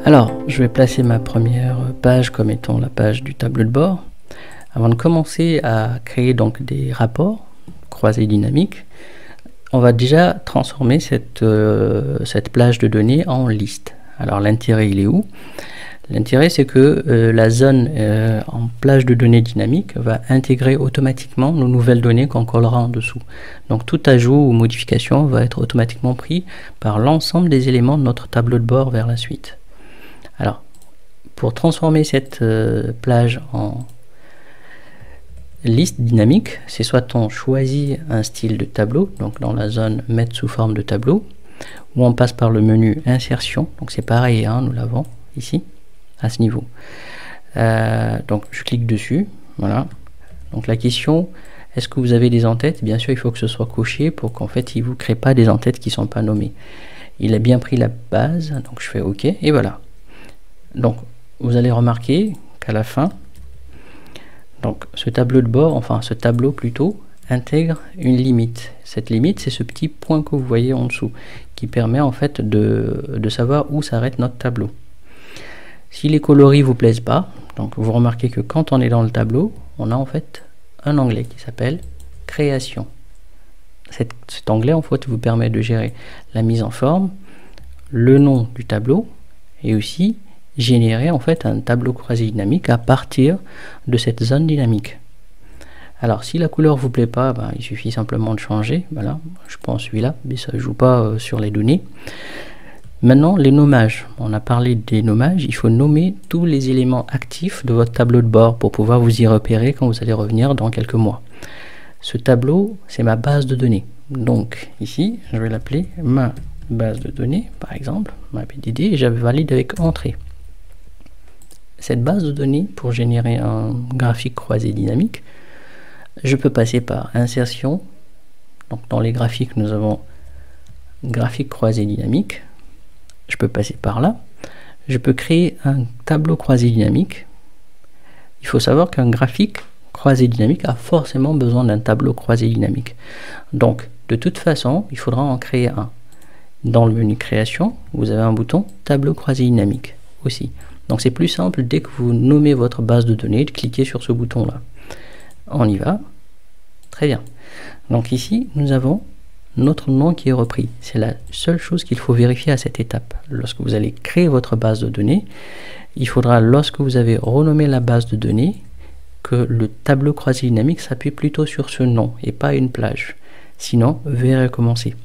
Alors, je vais placer ma première page comme étant la page du tableau de bord. Avant de commencer à créer donc des rapports croisés dynamiques, on va déjà transformer cette plage de données en liste. Alors l'intérêt, il est où? L'intérêt, c'est que la zone en plage de données dynamique va intégrer automatiquement nos nouvelles données qu'on collera en dessous. Donc tout ajout ou modification va être automatiquement pris par l'ensemble des éléments de notre tableau de bord vers la suite. Alors, pour transformer cette plage en liste dynamique, c'est soit on choisit un style de tableau, donc dans la zone mettre sous forme de tableau, ou on passe par le menu insertion, donc c'est pareil, hein, nous l'avons ici, à ce niveau. Donc je clique dessus, voilà. Donc la question, est-ce que vous avez des en-têtes? Bien sûr, il faut que ce soit coché pour qu'en fait, il ne vous crée pas des en-têtes qui ne sont pas nommées. Il a bien pris la base, donc je fais OK, et voilà. Donc, vous allez remarquer qu'à la fin, donc ce tableau de bord, enfin ce tableau plutôt, intègre une limite. Cette limite, c'est ce petit point que vous voyez en dessous, qui permet en fait de savoir où s'arrête notre tableau. Si les coloris vous plaisent pas, donc vous remarquez que quand on est dans le tableau, on a en fait un onglet qui s'appelle Création. Cet onglet en fait vous permet de gérer la mise en forme, le nom du tableau et aussi générer en fait un tableau croisé dynamique à partir de cette zone dynamique. Alors si la couleur vous plaît pas, ben, il suffit simplement de changer. Voilà, je prends celui-là, mais ça ne joue pas sur les données. Maintenant les nommages. On a parlé des nommages. Il faut nommer tous les éléments actifs de votre tableau de bord pour pouvoir vous y repérer quand vous allez revenir dans quelques mois. Ce tableau, c'est ma base de données. Donc ici, je vais l'appeler ma base de données, par exemple, ma BDD, et je valide avec entrée. Cette base de données, pour générer un graphique croisé dynamique, je peux passer par insertion. Donc dans les graphiques, nous avons graphique croisé dynamique. Je peux passer par là. Je peux créer un tableau croisé dynamique. Il faut savoir qu'un graphique croisé dynamique a forcément besoin d'un tableau croisé dynamique. Donc de toute façon, il faudra en créer un. Dans le menu création, vous avez un bouton tableau croisé dynamique aussi. Donc c'est plus simple dès que vous nommez votre base de données de cliquer sur ce bouton là. On y va. Très bien. Donc ici nous avons notre nom qui est repris. C'est la seule chose qu'il faut vérifier à cette étape. Lorsque vous allez créer votre base de données, il faudra, lorsque vous avez renommé la base de données, que le tableau croisé dynamique s'appuie plutôt sur ce nom et pas une plage. Sinon, veuillez recommencer.